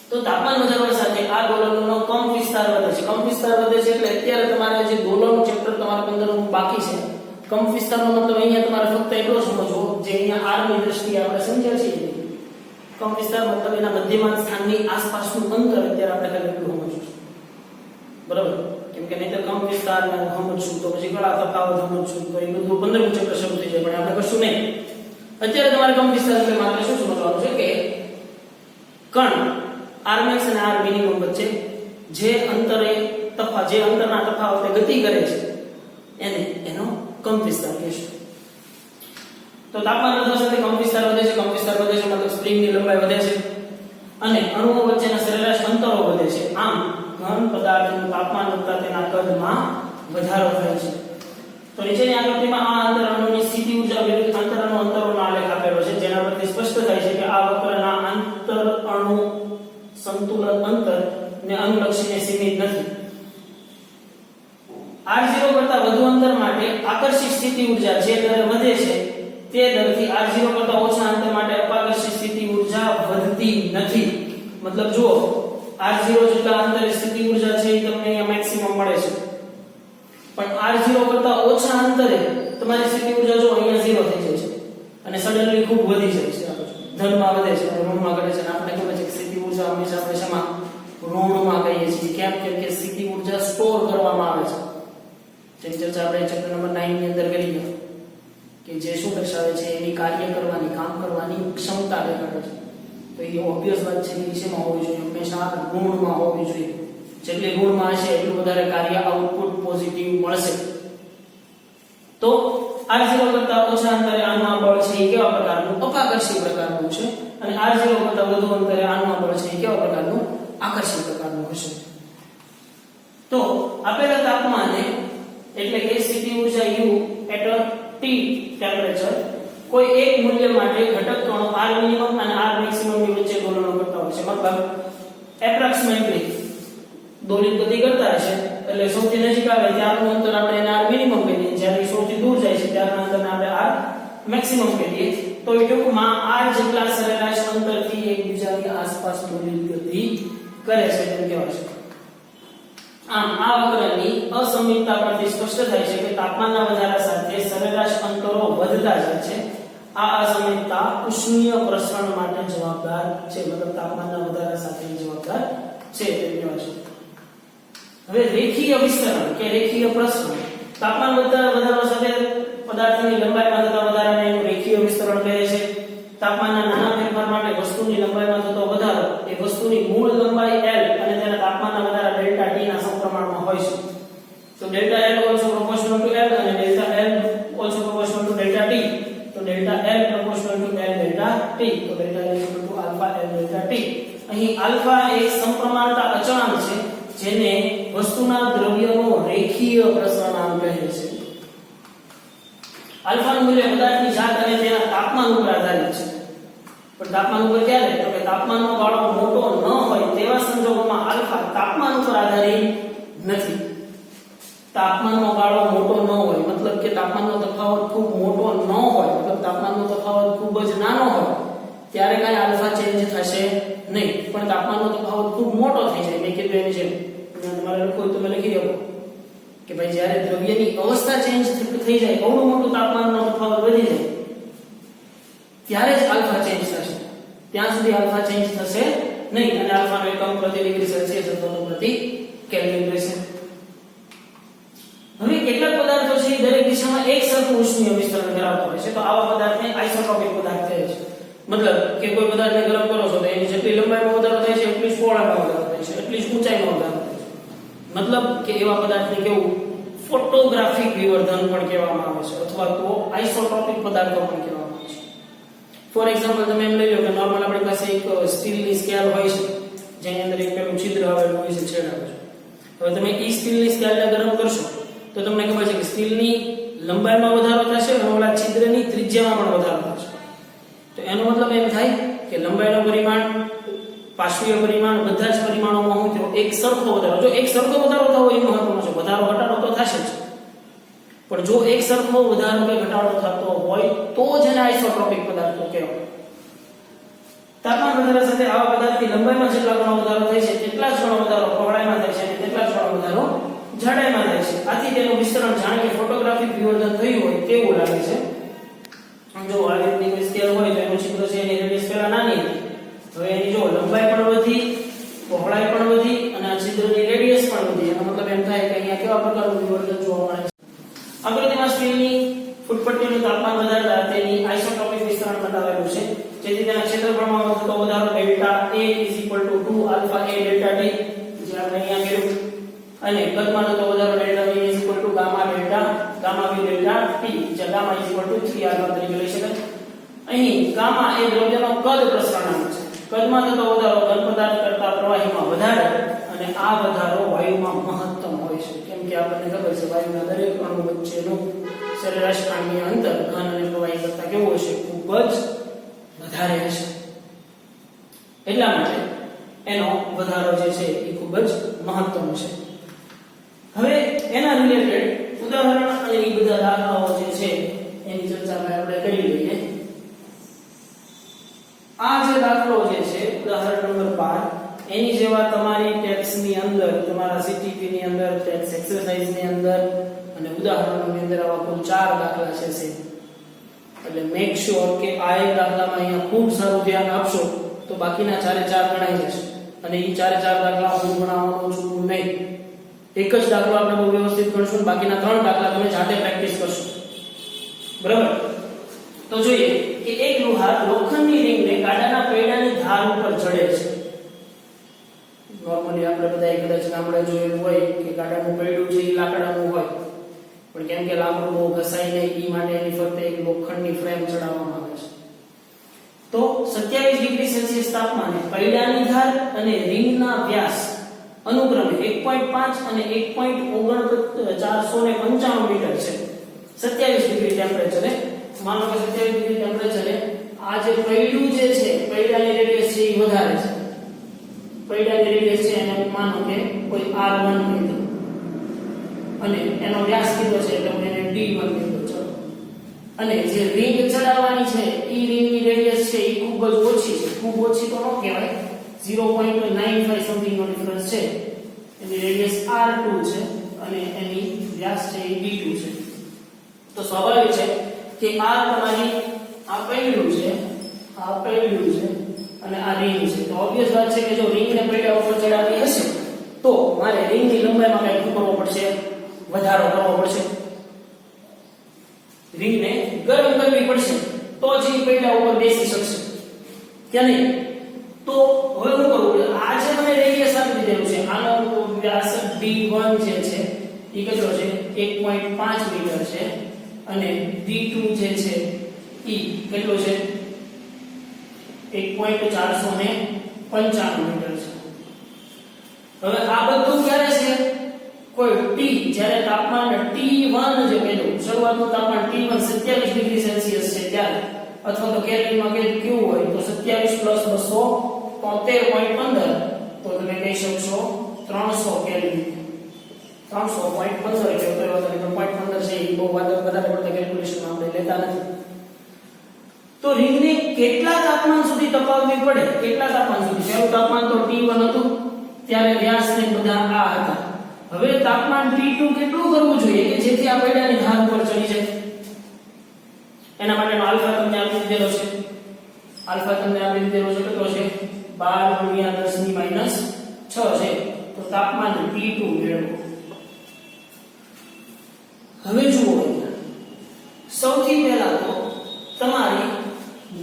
A: તો તાપમાન વધારવા સાથે આ દોલનોનો કંપ વિસ્તાર વધે છે. કંપ વિસ્તાર વધે છે એટલે અત્યારે તમારે જે દોલનનું ચેપ્ટર તમારે 15 બાકી છે. કંપ વિસ્તારનો મતલબ અહીંયા તમારે ફક્ત એટલો સમજવો જે અહીંયા r ની દ્રષ્ટિએ આપણે સમજ્યા છીએ. કંપ વિસ્તાર મતલબ એના મધ્યમાન સ્થાનની આસપાસનું અંતર અત્યારે આપણે ખાલી એટલું સમજવું છે. બરાબર? કેમ કે નહીતર કંપ વિસ્તારને સમજશું તો પછી ઘણા તફાવત સમજશું તો એ બધું 15મું ચેપ્ટર શરૂ થઈ જાય, પણ આપણે કરશું નહીં. અત્યારે તમારે કંપ વિસ્તાર એટલે માત્ર શું સમજવાનું છે કે કણ rmax અને rminimum વચ્ચે જે અંતરે જે અંતરના તફાવતે ગતિ કરે છે એને એનો કંપ વિસ્તાર કહેશું. તો તાપમાન વધવા સાથે કંપ વિસ્તાર વધે છે. કંપ વિસ્તાર વધે છે મતલબ સ્પ્રિંગની લંબાઈ વધે છે અને અણુઓ વચ્ચેના સરેરાશ અંતરો વધે છે. આમ ઘન પદાર્થનું તાપમાન વધતા તેના કદમાં વધારો થાય છે. તો નીચેની આકૃતિમાં આ અંતર અણુની સ્થિતિ ઊર્જા વિરુદ્ધ અંતરનો અંતરોનો આલેખ આપેલો છે, જેના પરથી સ્પષ્ટ થાય છે કે આ વક્રના આંતર અણુ સંતુલન અંતર ને અનુલક્ષીને સીમિત નથી. r0 કરતા વધુ અંતર માટે આકર્ષિત સ્થિતિ ઊર્જા જે દરે વધે છે તે દરથી r0 કરતા ઓછા અંતર માટે અપાકર્ષિત સ્થિતિ ઊર્જા વધતી નથી. મતલબ જુઓ, r0 જેટલા અંતરે સ્થિતિ ઊર્જા છે એ તમને અહીંયા મેક્સિમમ મળે છે, પણ r0 કરતા ઓછા અંતરે તમારી સ્થિતિ ઊર્જા જો અહીંયા 0 થઈ જાય છે અને સડનલી ખૂબ વધી જાય છે. ધનમાં વધે છે અને ઋણમાં ઘટે છે. આપણે ખબર છે કે સ્થિતિ ઊર્જા હંમેશા આપણે શેમાં? ઋણમાં કહીએ છીએ. કેમ? કે સ્થિતિ ઊર્જા સ્ટોર કરવામાં આવે છે. જે ચર્ચા આપણે ચેપ્ટર નંબર 9 ની અંદર કરી ગયા કે જે શું દર્શાવે છે એની કાર્ય કરવાની, કામ કરવાની ક્ષમતા દેખાડે છે. તો એ ઓબ્વિયસ વાત છે કે શેમાં હોવી જોઈએ? હંમેશા ઋણમાં હોવી જોઈએ. જેટલી ઋણમાં હશે એટલું વધારે કાર્ય આઉટપુટ પોઝિટિવ મળશે. તો r0 કરતા ઓછા અંતરે આનું બળ છે એ કેવા પ્રકારનું? અપાકર્ષી પ્રકારનું છે અને r0 કરતા વધુ અંતરે આનું બળ છે એ કેવા પ્રકારનું? આકર્ષી પ્રકારનું હશે. તો આપેલા તાપમાને એટલે કે સ્થિતિ ઊર્જા u at a t temperature કોઈ એક મૂલ્ય માટે ઘટક કણો rminimum અને rmaximum ની વચ્ચે દોલનો કરતા હોય છે. મતલબ એપ્રોક્સિમેટલી દોલિત ગતિ કરતા હશે એટલે સૌથી નજીક આવે ત્યારનું અંતર આપણે એને rminimum કહીએ, જ્યારે સૌથી દૂર જાય છે ત્યારના અંતરને આપણે rmaximum કહીએ. તો એ ટૂંકમાં r જેટલા સરેરાશ અંતરથી એકબીજાની આસપાસ દોલિત ગતિ કરે છે તેમ કહેવાય છે. આમ આ વક્રની અસમમિતતા પરથી સ્પષ્ટ થાય છે કે તાપમાનના વધારા સાથે સરેરાશ અંતરો વધતા જાય છે. આ અસમયતા ઉષ્ણીય પ્રસરણ માટે જવાબદાર છે, મતલબ તાપમાનના વધારા સાથે જવાબદાર છે તે કહેવાય છે. હવે રેખીય વિસ્તરણ કે રેખીય પ્રસરણ, તાપમાન વધારા સાથે પદાર્થની લંબાઈમાં થતા વધારાને એનું રેખીય વિસ્તરણ કહે છે. તાપમાનના નાના ફેરફાર માટે વસ્તુની લંબાઈમાં થતો વધારો એ વસ્તુની મૂળ લંબાઈ L અને તેના તાપમાનના વધારા ડેલ્ટા T ના સમપ્રમાણમાં હોય છે. તો delta L also proportional to L અને delta L also proportional to delta T. તો delta L proportional to L delta T. તો delta L equal to alpha L delta T. અહીં આલ્ફા એ સમપ્રમાણતા અચળાંક છે જેને વસ્તુના દ્રવ્યનો રેખીય પ્રસરણાંક કહે છે. આલ્ફાનું મૂલ્ય પદાર્થની જાત અને તેના તાપમાન ઉપર આધારિત છે. પણ તાપમાન ઉપર ક્યારે? તો કે તાપમાનનો ગાળો મોટો ન હોય તેવા સંજોગોમાં આલ્ફા તાપમાન ઉપર આધારિત નથી. તાપમાનનો ગાળો મોટો ન હોય મતલબ કે તાપમાનનો તફાવત ખૂબ મોટો ન હોય, મતલબ તાપમાનનો તફાવત ખૂબ જ નાનો હોય ત્યારે કાંઈ આલ્ફા ચેન્જ થશે નહીં. પણ તાપમાનનો તફાવત ખૂબ મોટો થઈ જાય, મેં કીધું એની જેમ તમારે લખવું હોય તો તમે લખી શકો કે ભાઈ જ્યારે દ્રવ્યની અવસ્થા ચેન્જ થઈ જાય, બહુ મોટું તાપમાનનો તફાવત વધી જાય ત્યારે જ આલ્ફા ચેન્જ થશે. ત્યાં સુધી આલ્ફા ચેન્જ થશે નહીં અને આલ્ફાનો એકમ પ્રતિ ડિગ્રી સેલ્સિયસ અથવા તો પ્રતિ કેલ્વિન રહેશે. હવે કેટલાક પદાર્થો છે દરેક દિશામાં એક સરખું ઉષ્ણીય વિસ્તરણ ધરાવતા હોય છે, તો આવા પદાર્થને આઇસોટ્રોપિક પદાર્થ કહે છે. મતલબ કે કોઈ પદાર્થને ગરમ કરો છો તો એની જેટલી લંબાઈમાં વધારો થાય છે એટલી જ પહોળાઈમાં વધારો થાય છે, એટલી જ ઊંચાઈમાં વધારો થાય છે. મતલબ કે એવા પદાર્થને કેવું ફોટોગ્રાફિક વિવર્ધન પણ કહેવામાં આવે છે અથવા તો આઇસોટ્રોપિક પદાર્થો પણ કહેવામાં આવે છે. ફોર એક્ઝામ્પલ તમે એમ લઈ લો કે નોર્મલ આપણી પાસે એક સ્ટીલની સ્કેલ હોય છે જેની અંદર એક પેલું છિદ્ર આવેલું હોય છે, છેડ આવે છે. હવે તમે ઈ સ્ટીલની સ્કેલને ગરમ કરશો તો તમને ખબર છે કે સ્ટીલની લંબાઈમાં વધારો થશે અને ઓલા છિદ્રની ત્રિજ્યામાં પણ વધારો થશે. તો એનો મતલબ એમ થાય કે લંબાઈનું પરિમાણ, પાર્શ્વીય પરિમાણ, બધા જ પરિમાણોમાં હું થયો એક સરખો વધારો. જો એક સરખો વધારો થવો એ મહત્વનો છે, વધારો ઘટાડો તો થશે જ, પણ જો એક સરખો વધારો કે ઘટાડો થતો હોય તો જ એને આઇસોટ્રોપિક પદાર્થો કહેવાય. તાપમાન વધારા સાથે આવા પદાર્થની લંબાઈમાં જેટલા ગણો વધારો થાય છે તેટલા જ ગણો વધારો પહોળાઈમાં થાય છે અને તેટલા જ ગણો વધારો જાડાઈમાં થાય છે. આથી તેનું વિસ્તરણ જાણે કે ફોટોગ્રાફિક વિવર્ધન થયું હોય તેવું લાગે છે. જો આવી રીતની કોઈ સ્કેલ હોય તો એનું છિદ્ર છે એની રેડિયસ પહેલા નાની હતી, હવે એની જો લંબાઈ પણ વધી, પહોળાઈ પણ વધી અને આ છિદ્રની રેડિયસ પણ વધી. એનો મતલબ એમ થાય કે અહીંયા કેવા પ્રકારનું વિવર્ધન જોવા મળે છે. આકૃતિમાં સ્ટીલની ફૂટપટ્ટીનું તાપમાન વધારતા તેની આઇસોટ્રોપિક વિસ્તરણ બતાવેલું છે, જેથી તેના ક્ષેત્રફળમાં થતો વધારો delta A = 2 alpha A delta T જે આપણે અહીંયા કર્યું, અને કદમાં થતો વધારો delta V = gamma delta gamma V delta T જે ગામા = 3 આલ્ફા તરીકે લઈ શકાય. અહીં ગામા એ દ્રવ્યનો કદ પ્રસરણાંક છે. કદમાં થતો વધારો ઘન પદાર્થ કરતા પ્રવાહીમાં વધારે અને આ વધારો વાયુમાં મહત્તમ હોય છે, કેમ કે આપણને ખબર છે વાયુના દરેક અણુ વચ્ચેનું સરેરાશ પાણીનું અંતર ઘન અને પ્રવાહી કરતા કેવું હશે? ખૂબ જ વધારે હશે. એટલા માટે એનો વધારો જે છે એ ખૂબ જ મહત્તમ છે. હવે એના રિલેટેડ ઉદાહરણ અને એ બધા દાખલાઓ જે છે એની ચર્ચા આપણે કરી લઈએ. આ જે દાખલો જે છે ઉદાહરણ નંબર 12 એની જેવા તમારી ટેક્સ્ટની અંદર, તમારા CTP ની અંદર, ટેક્સ્ટ એક્સરસાઇઝ ની અંદર અને ઉદાહરણોની અંદર આવા કુલ 4 દાખલા છે. એટલે મેક શ્યોર કે આ એક દાખલામાં અહીંયા ખૂબ સારું ધ્યાન આપશો તો બાકીના 4 ગણાઈ જશે. અને એ 4 દાખલા હું ગણાવવાનો છું નહીં. એક જ દાખલો આપણે બહુ વ્યવસ્થિત ગણશું, બાકીના 3 દાખલા તમે જાતે પ્રેક્ટિસ કરશો. બરાબર? તો જોઈએ કે એક લુહાર લોખંડની રિંગને કાંટાના પૈડાની ધાર ઉપર જડે છે. નોર્મલી આપણે બધા કદાચ ગામડે જોયેલું હોય કે કાંટાનું પૈડું છે એ લાકડાનું હોય, પણ કેમ કે લાકડું બહુ ઘસાય નહીં એ માટે એની ફરતે એક લોખંડની ફ્રેમ ચડાવવામાં આવે છે. તો 27 ડિગ્રી સેલ્સિયસ તાપમાને પૈડાની ધાર અને રિંગના વ્યાસ અનુક્રમે 1.5 અને 1.495 મીટર છે. 27 ડિગ્રી ટેમ્પરેચરે, માનો કે 27 ડિગ્રી ટેમ્પરેચરે આ જે પૈડું જે છે, પૈડાની રેડિયસ છે એ વધારે છે. પૈડાની રેડિયસ છે એને માનો કે કોઈ R1 કીધું અને એનો વ્યાસ કીધો છે એટલે હું એને D1 કીધું. ચલો, અને જે રિંગ ચડાવવાની છે એ રિંગની રેડિયસ છે એ ખૂબ જ ઓછી છે. ખૂબ ઓછી તો ન કહેવાય, 0.95 સમથિંગ નો ડિફરન્સ છે. એની રેડિયસ R2 છે અને એની વ્યાસ છે એ D2 છે. તો સ્વાભાવિક છે કે આ તમારી આ પૈડું છે, આ પૈડું છે અને આ રિંગ છે. તો ઓબ્વિયસ વાત છે કે જો રિંગને પૈડા ઉપર ચડાવવી હશે તો મારે રિંગની લંબાઈમાં કંઈક કરવો પડશે, વધારો કરવો પડશે. રિંગને ગરમ કરવી પડશે તો જ એ પૈડા ઉપર બેસી શકશે કે નહીં. તો હવે શું કરવું? આ જે મને રેડિયસ આપી દીધેલું છે, આનો વ્યાસ d1 જે છે એ કેટલો છે? 1.5 મીટર છે અને d2 જે છે એ કેટલો છે? 1.495 મીટર છે. હવે આ બધું ક્યારે છે? કોઈ t જ્યારે તાપમાન T1 જે પહેલું શરૂઆતનું તાપમાન T1 27 ડિગ્રી સેલ્સિયસ છે ત્યારે, અથવા તો કેલ્વિનમાં કેવું હોય તો 27 + 273.15 તો તમે કહી શકશો 300 કેલ્વિન. 300.15 એટલે કોઈ વાત નહીં, 0.15 છે એ બહુ વધારે પડતા કેલ્ક્યુલેશનમાં આપણે લેતા નથી. તો રિંગને કેટલા તાપમાન સુધી તપાવવી પડે? કેટલા તાપમાન સુધી? પહેલું તાપમાન તો T1 હતું ત્યારે વ્યાસ ને બધા આ હતા. હવે તાપમાન T2 કેટલું કરવું જોઈએ કે જેથી આ પૈડાની ધાર ઉપર ચડી જાય? એના માટેનો આલ્ફા તમને આપી દીધેલો છે. આલ્ફા તમને આપી દીધેલો છે કેટલો છે? 12 × 10 - 6 છે. તો તાપમાન T2 મેળવો. હવે જુઓ, સૌથી પહેલા તો તમારી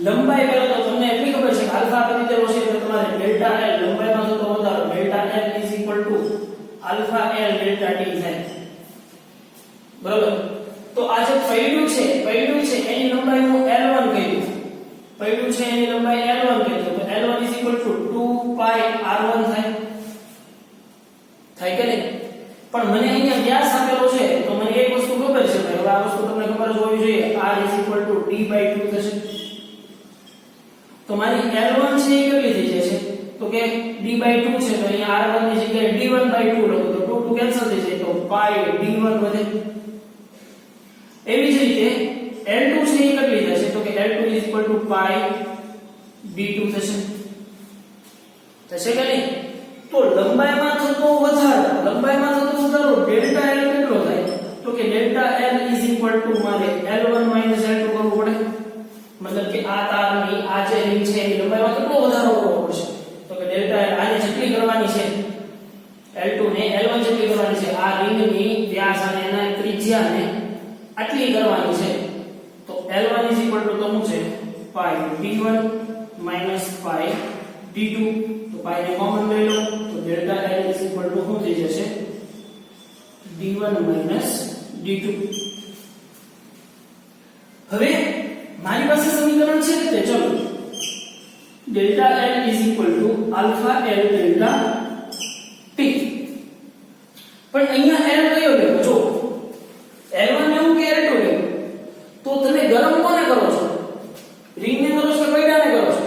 A: લંબાઈ પહેલા તો તમને એટલી ખબર છે કે આલ્ફા આપી દીધેલો છે એટલે તમારે ડેલ્ટા L લંબાઈમાં થતો વધારો delta L = alpha L delta T થાય. બરાબર? તો આ જે પૈડું છે એની લંબાઈ હું L1 કહી દઉં. પૈડું છે એની લંબાઈ L1 કહી દઉં. તો L1 = 2πr1 થાય કે નહીં? પણ મને અહીંયા વ્યાસ આપેલો છે તો મને એક વસ્તુ ખબર છે ભાઈ, હવે આ વસ્તુ તમને ખબર જ હોવી જોઈએ. r = d/2 થશે. તો મારી L1 છે એ કેટલી થઈ જશે? તો કે d/2 છે તો અહીંયા r1 ની જગ્યાએ d1/2 લખો તો 2 2 કેન્સલ થઈ જાય તો પાઈ d1 વધે. એવી જ રીતે L2 છે એ કેટલી થશે? તો કે L2 = પાઈ d2 થશે. થશે કે નહીં? તો લંબાઈમાં થતો વધારો ડેલ્ટા L કેટલો થાય? તો કે ડેલ્ટા L = મારે L1 - L2 કરવું પડે. મતલબ કે આ તારની આ જે રિંગ છે એની લંબાઈમાં કેટલો વધારો કરવો પડશે? તો કે ડેલ્ટા L આને જેટલી કરવાની છે, L2 ને L1 જેટલી કરવાની છે. આ રિંગની વ્યાસ અને એના ત્રિજ્યાને આટલી કરવાની છે. તો L1 = તો શું છે? પાઈ d1 - પાઈ d2. તો પાઈ ને કોમન લઈ લો તો ડેલ્ટા L = શું થઈ જશે? d1 - d2. હવે મારી પાસે સમીકરણ છે કે ચલો delta L = alpha L delta T. પણ અહીંયા L કયો લેવો? જો L1 લેવું કે L2 લેવું? તો તમે ગરમ કોને કરો છો? રિંગને કરો છો કે પૈડાને કરો છો?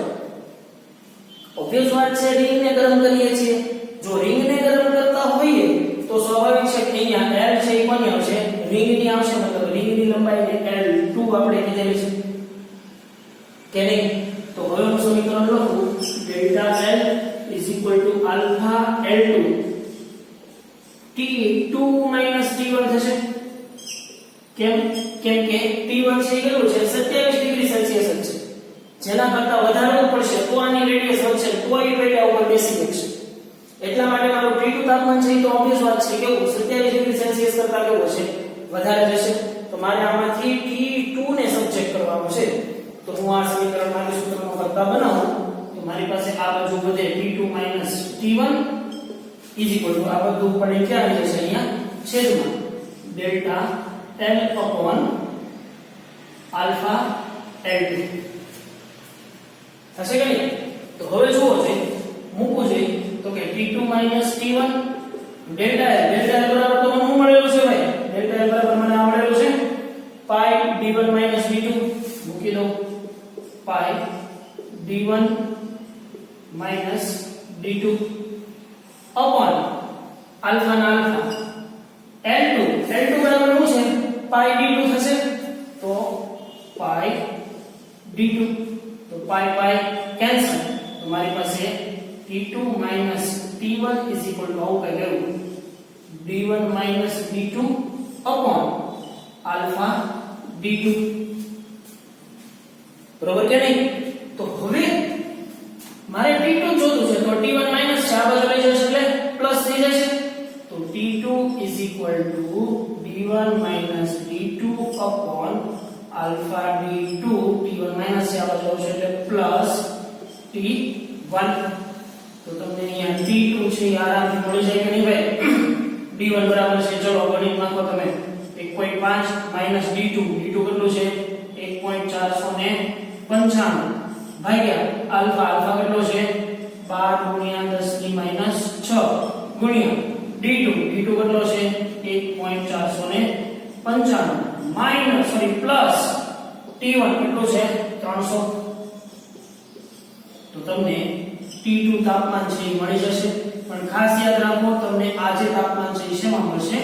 A: ઓબ્વિયસ વાત છે રિંગને ગરમ કરીએ છીએ. જો રિંગને ગરમ કરતા હોઈએ તો સ્વાભાવિક છે કે અહીંયા L છે એ કોની આવશે? રિંગની આવશે. મતલબ રિંગની લંબાઈને L2 આપણે કીધેલી છે કે નહીં? તો હવે હું સમીકરણ લખું delta L = alpha L2 T2 - T1 થશે. કેમ કે T1 છે એ કેટલું છે? 27 ડિગ્રી સેલ્સિયસ છે. જેના કરતા વધારવું પડશે તો આની રેડિયસ વધશે, તો એ પૈડા ઉપર બેસી શકશે. એટલા માટે મારું T2 તાપમાન છે તો ઓબ્વિયસ વાત છે કેવું 27 ડિગ્રી સેલ્સિયસ કરતા કેવું હશે? વધારે જશે. તો મારે આમાંથી T2 ને સબજેક્ટ કરવાનું છે. તો હું આ સમીકરણમાંથી સૂત્રનો કરતા બનાવું તો મારી પાસે આ બાજુ વધે T2 - T1 = આ બધું ઉપર ક્યાં આવી જશે? અહીંયા છેદમાં ડેલ્ટા L / આલ્ફા L2 થશે કે નહીં? તો હવે જુઓ છે મૂકવું જોઈએ તો કે T2 - T1 ડેલ્ટા L બરાબર તો મને શું મળેલું છે ભાઈ? ડેલ્ટા L બરાબર મને આ મળેલું છે પાઈ d1 - d2. મૂકી દો પાઈ d1 - d2 અપોન આલ્ફા ના આલ્ફા L2 બરાબર શું છે? પાઈ d2 થશે. તો પાઈ d2 તો પાઈ કેન્સલ. તો મારી પાસે T2 - T1 આવું કઈ ગયું d1 - d2 upon alpha d2. બરોબર કે નહીં? તો હવે મારે t2 જોતું છે તો t1 માઈનસ છે, આ બાજુ લઈ જશે એટલે પ્લસ થઈ જશે. તો t2 d1 minus d2 upon alpha d2. t1 minus છે, આ બાજુ આવશે એટલે પ્લસ t1. તો તમને અહીંયા t2 છે એ આરામથી મળી જાય કે નહીં ભાઈ? d1 બરાબર છે, ચલો ગણિત નાખો તમે, 1.5 માઈનસ d2. d2 કેટલું છે? 1.495 ભાગ્યા આલ્ફા કેટલો છે? 12 ગુણ્યા 10 ની માઈનસ 6 ગુણ્યા d2 કેટલો છે? 1.495 માઈનસ પ્લસ t1 કેટલું છે? 300. તો તમને t2 તાપમાન છે એ મળી જશે. પણ ખાસ યાદ રાખો, તમને આ જે તાપમાન છે એ શેમાં મળશે?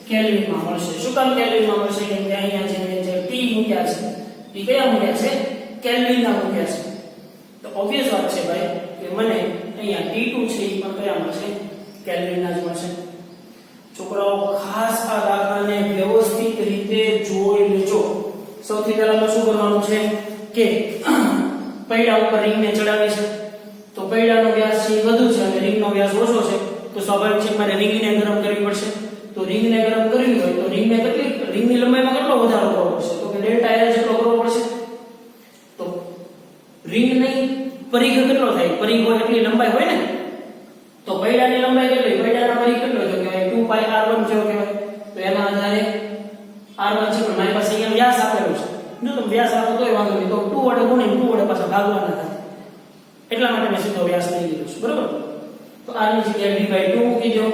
A: કેલ્વિનમાં મળશે. શું કામ કેલ્વિનમાં મળશે? કેમ કે અહીંયા જે t મૂક્યા છે એ કયા મૂક્યા છે? કેલ્વિનના મૂક્યા છે. તો ઓબ્વિયસ વાત છે ભાઈ કે મને અહીંયા t2 છે એ પણ કયા મળશે? કેલ્વિનના જ મળશે. છોકરાઓ ખાસ આ દાખલાને વ્યવસ્થિત રીતે જોઈ લેજો. સૌથી પહેલા તો શું કરવાનું છે કે પૈડા ઉપર રિંગને ચડાવી છે. તો પૈડાનો વ્યાસ છે વધુ છે અને રિંગનો વ્યાસ ઓછો છે, તો સ્વાભાવિક છે મારે રિંગને ગરમ કરવી પડશે. તો રિંગને ગરમ કરવી હોય તો રિંગની લંબાઈમાં કેટલો વધારો કરવો પડશે? તો કે ડેલ્ટા L જેટલો કરવો પડશે. તો રિંગની પરિઘ કેટલો થાય? પરિઘ હોય એટલી લંબાઈ હોય ને. તો પૈડાની લંબાઈ કેટલી? પૈડાનો પરિઘ કેટલો છે? કહેવાય 2 pi r1 જેવો કહેવાય. તો એના આધારે r1 છે, પણ મારી પાસે અહીંયા વ્યાસ આપેલો છે. જો તમે વ્યાસ આપો તોય વાંધો નહીં, તો 2 વડે ગુણીને 2 વડે પાછા ભાગવાના થાય. એટલા માટે મેં સીધો વ્યાસ લઈ લીધો છે. બરોબર? તો r ની જગ્યાએ d/2 મૂકી દો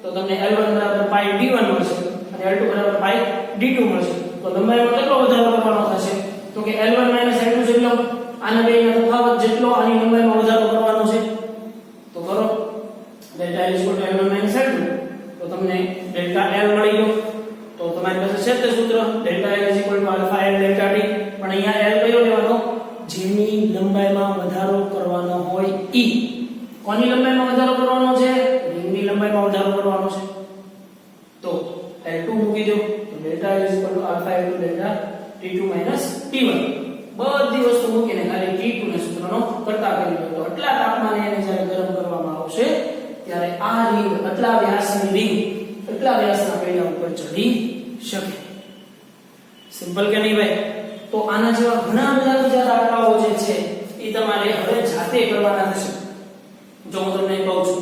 A: તો તમને L1 બરાબર pi d1 મળશે અને L2 બરાબર pi d2 મળશે. તો લંબાઈમાં કેટલો વધારો કરવાનો થશે? તો કે L1 L2 જેટલો, આના બેના તફાવત જેટલો આની લંબાઈમાં વધારો કરવાનો છે. તો કરો ડેલ્ટા L L1 L2. તો તમને ડેલ્ટા L મળી ગયો. તો તમારી પાસે છે તે સૂત્ર delta L alpha L delta t. પણ અહીંયા L કયો લેવાનો? જેની લંબાઈમાં વધારો કરવાનો હોય ઈ. કોની લંબાઈમાં વધારો કરવાનો છે? રિંગની લંબાઈમાં વધારો કરવાનો છે. તો L2 મૂકી દો તો delta L alpha L delta t2 t1. બધી વસ્તુ મૂકીને ખાલી t2 ના સૂત્રનો કરતા કરી દો. તો આટલા તાપમાને એને જ્યારે ગરમ કરવામાં આવશે ત્યારે આ રિંગ આટલા વ્યાસની રિંગ આટલા વ્યાસના પૈડા ઉપર ચડી શકે. સિમ્પલ કે નહીં ભાઈ? તો આના જેવા ઘણા બધા બીજા દાખલાઓ જે છે એ તમારે હવે જાતે કરવાના થશે. જો હું તમને કહું છું,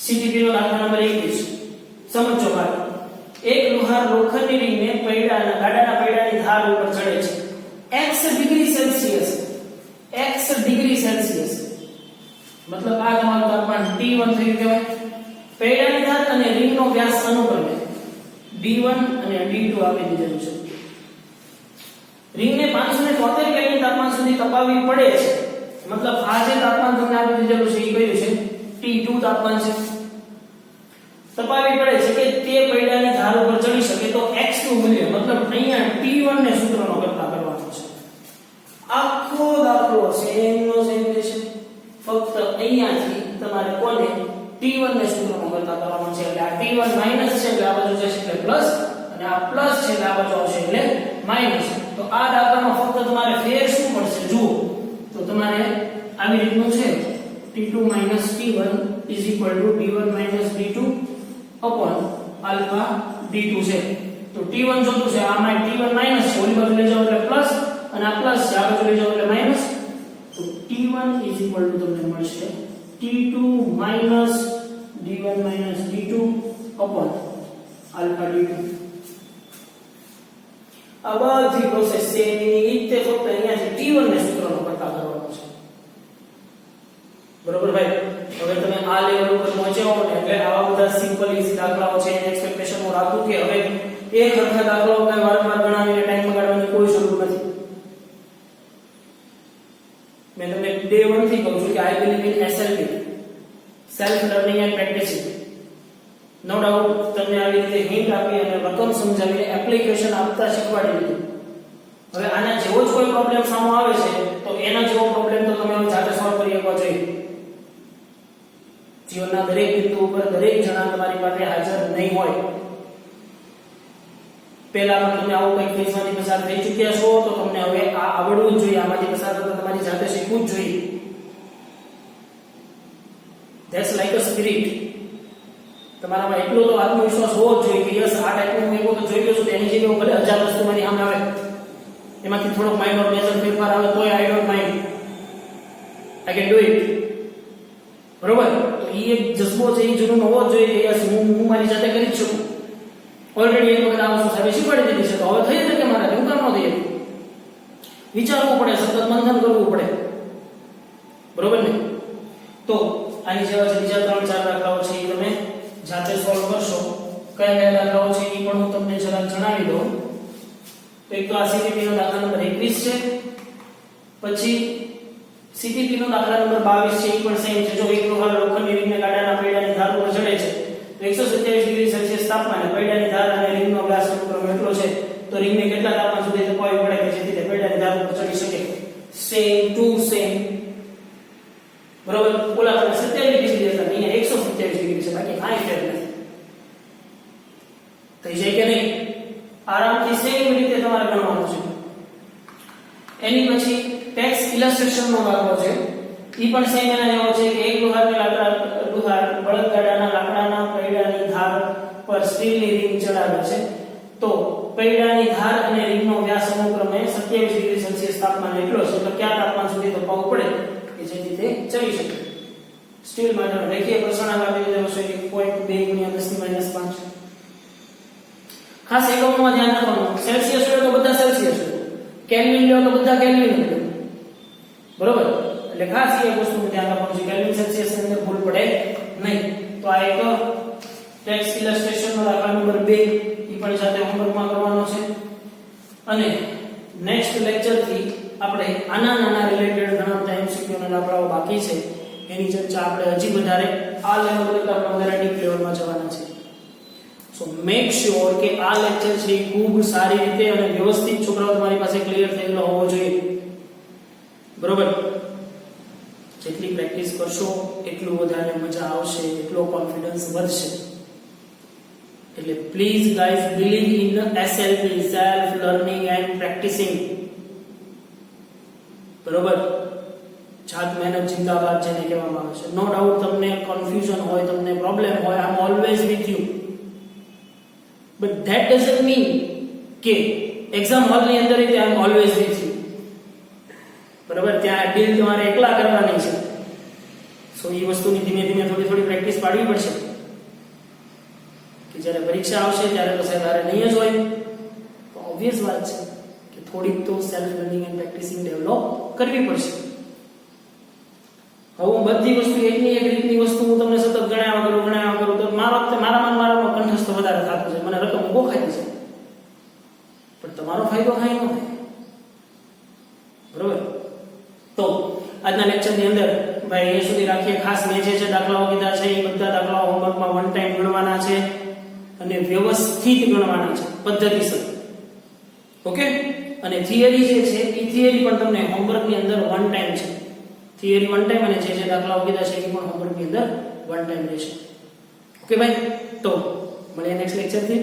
A: CTP નો દાખલા નંબર 21 સમજો ભાઈ. એક લુહાર લોખંડની રિંગને ગાડાના પૈડાની ધાર ઉપર ચડે છે. x ડિગ્રી સેલ્સિયસ મતલબ આ તમારું તાપમાન T1 થયું કહેવાય. પૈડાની ધાર અને રિંગનો વ્યાસ અનુક્રમે D1 અને D2 આપી દીધેલું છે. રિંગને 573 કેલ્વિન તાપમાન સુધી તપાવવી પડે છે. મતલબ આ જે તાપમાન તમને આપી દીધેલું છે એ કયું છે? T2 તાપમાન છે. તપાવવી પડે છે કે તે પૈડાની ધાર ઉપર ચડી શકે. તો x નું મૂલ્ય મતલબ અહીંયા T1 ને સૂત્રનો કરતા કરવાનો છે. આખો દાખલો સેમ નો સેમ રહેશે. ફક્ત અહીંયાથી તમારે કોને T1 ને સૂત્રનો કરતા કરવાનો છે. એટલે આ T1 માઈનસ છે એટલે આ બાજુ જશે એટલે પ્લસ, અને આ પ્લસ છે એટલે આ બાજુ આવશે એટલે માઈનસ. તો આ દાખલામાં ફક્ત તમારે ફેર શું મળશે જુઓ. તો તમારે આવી રીતનું છે T2 T1 D1 D2 upon alpha D2 છે. તો T1 જોતું છે, આમાં T1 માઈનસ છે, ઓલી બાજુ લઈ જાવ એટલે પ્લસ, અને આ પ્લસ છે, આ બાજુ લઈ જાવ એટલે માઈનસ. તો T1 તમને મળશે T2 D1 D2 upon alpha D2. આ બધી પ્રોસેસ છે એની રીતે ફક્ત અહીંયાથી T1 ને સૂત્રનો કરતા કરવાનો છે. બરોબર ભાઈ? હવે તમે આ લેવલ ઉપર પહોંચ્યા હો ને એટલે આવા બધા સિમ્પલ ઈઝી દાખલાઓ છે એની એક્સપેક્ટેશન હું રાખું કે હવે એક સરખા દાખલાઓ કઈ વારંવાર ગણાવીને ટાઈમ બગાડવાની કોઈ જરૂર નથી. મેં તમને ડે 1 થી કહું છું કે I believe in SLP, self learning and practising. No doubt તમને આવી રીતે હિન્ટ આપી અને રકમ સમજાવીને એપ્લિકેશન આપતા શીખવાડી દીધું. હવે આના જેવો જ કોઈ પ્રોબ્લેમ સામે આવે છે તો એના જેવો પ્રોબ્લેમ તો તમે જાતે સોલ્વ કરી શકો છો. જીવનના દરેક બિંદુ ઉપર દરેક જણા તમારી પાસે હાજર નહીં હોય. પહેલા પણ તમે આવું કંઈક ફેઝમાંથી પસાર થઈ ચૂક્યા છો તો તમને હવે આ આવડવું જ જોઈએ, આમાંથી પસાર થતા તમારી જાતે શીખવું જ જોઈએ. That's like a spirit. તમારામાં એટલો તો આત્મવિશ્વાસ હોવો જ જોઈએ કે યસ આ ટાઈપનું હું એક વખત જોઈ ગયો છું, એની જેવી હું ભલે 1000 વસ્તુ મારી સામે આવે, એમાંથી થોડોક માઇનોર મેજર ફેરફાર આવે તોય I don't mind, I can do it. બરોબર? તો એ એક જજ્બો છે, એ જુનૂન હોવો જ જોઈએ કે યસ હું મારી જાતે કરી જ શકું. ઓલરેડી એક વખત આ વસ્તુ સાહેબે શીખવાડી દીધી છે તો હવે થઈ શકે મારા, હું કામ ન થઈ શકે. વિચારવું પડે, સતત મંથન કરવું પડે. બરોબર ને? તો આની જેવા જે બીજા 3-4 દાખલાઓ છે એ તમે જાતે સોલ્વ કરશો. કયા કયા દાખલાઓ છે એ પણ હું તમને જરા જણાવી દઉં. તો એક તો આ સીટીપી નો દાખલા નંબર 21 છે. પછી સીટીપી નો દાખલા નંબર 22 છે, એ પણ સેમ છે. જો એક લોહાના લોખંડની રિંગને ગાડાના પૈડાની ધાર ઉપર ચડે છે તો 127 ડિગ્રી સેલ્સિયસ તાપમાને પૈડાની ધાર અને રિંગનો વ્યાસ અનુક્રમે એટલો છે, તો રિંગને કેટલા તાપમાન સુધી તપાવવી પડે કે જેથી તે પૈડાની ધાર ઉપર ચડી શકે? Same to same. બરોબર? ઓલા પર 27 ડિગ્રી હતા, અહીંયા 127 ડિગ્રી છે, બાકી કાંઈ ફેર નથી. થઈ જાય કે નહીં? આરામથી સેમ રીતે તમારે ગણવાનું છે. એની પછી ટેક્સ્ટ ઇલસ્ટ્રેશનનો દાખલો છે. ઈ પણ સેમ એના જેવો છે કે એક લુહાર બળદગાડાના લાકડાના પૈડાની ધાર પર સ્ટીલની રિંગ ચડાવે છે, તો પૈડાની ધાર અને રિંગનો વ્યાસ અનુક્રમે 27 ડિગ્રી સેલ્સિયસ તાપમાન એટલો છે, તો કયા તાપમાન સુધી તપાવવું પડે કે જેથી તે ચડી શકે? સ્ટીલ માટે રેખીય ઘર્ષણાંક આપી દીધો છે 1.2 × 10⁻⁵. ખાસ એકમોમાં ધ્યાન રાખવાનું, સેલ્સિયસ હોય તો બધા સેલ્સિયસ હોય, કેલ્વિન લો તો બધા કેલ્વિન લો. બરોબર? એટલે ખાસ એ વસ્તુનું ધ્યાન રાખવાનું છે, કેલ્વિન સેલ્સિયસ ની અંદર ભૂલ પડે નહીં. તો આ એક ટેક્સ્ટ ઇલસ્ટ્રેશન નો દાખલા નંબર 2 એ પણ સાથે હોમવર્કમાં કરવાનો છે. અને નેક્સ્ટ લેક્ચર થી આપણે આના નાના રિલેટેડ ઘણા બધા એમસીક્યુ ના દાખલાઓ બાકી છે, એની ચર્ચા આપણે હજી વધારે આ લેવલ કરતા વધારે ડીપ લેવલમાં જવાના છે. સો મેક શ્યોર કે આ લેક્ચર છે ખૂબ સારી રીતે અને વ્યવસ્થિત છોકરાઓ તમારી પાસે ક્લિયર થયેલો હોવો જોઈએ. બરોબર? જેટલી પ્રેક્ટિસ કરશો એટલું વધારે મજા આવશે, એટલો કોન્ફિડન્સ વધશે. એટલે please guys believe in SLP, self learning and practising. બરોબર? જાત મહેનત જિંદાબાદ જેને કહેવામાં આવે છે. નો ડાઉટ તમને કન્ફ્યુઝન હોય, તમને પ્રોબ્લેમ હોય, I am always with you. But that doesn't mean કે એક્ઝામ હોલની અંદર I am always with you. બરાબર? ત્યાં ડીલ તમારે એકલા કરવાની છે. સો એ વસ્તુની ધીમે ધીમે થોડી પ્રેક્ટિસ પાડવી પડશે કે જ્યારે પરીક્ષા આવશે ત્યારે તો સાહેબ હારે નહીં જ હોય. તો ઓબ્વિયસ વાત છે કે થોડીક તો self learning and practising develop કરવી પડશે. હવે હું બધી વસ્તુ એકની એક રીતની વસ્તુ હું તમને સતત ગણાવ્યા કરું તો મારામાં કંઠસ્થ વધારે થતું છે, મને રકમ બહુ ખાતી છે, પણ તમારો ફાયદો કાંઈ ન થાય. બરોબર? તો આજના લેક્ચરની અંદર ભાઈ અહીંયા સુધી રાખીએ. ખાસ મેં જે દાખલાઓ કીધા છે એ બધા દાખલાઓ હોમવર્કમાં વન ટાઈમ ગણવાના છે અને વ્યવસ્થિત ગણવાના છે, પદ્ધતિસર. ઓકે? અને થિયરી જે છે એ થિયરી પણ તમને હોમવર્કની અંદર વન ટાઈમ છે. થિયરી વન ટાઈમ અને જે દાખલાઓ કીધા છે એ પણ હોમવર્કની અંદર વન ટાઈમ રહેશે. ઓકે ભાઈ? તો મળીએ નેક્સ્ટ લેક્ચરથી.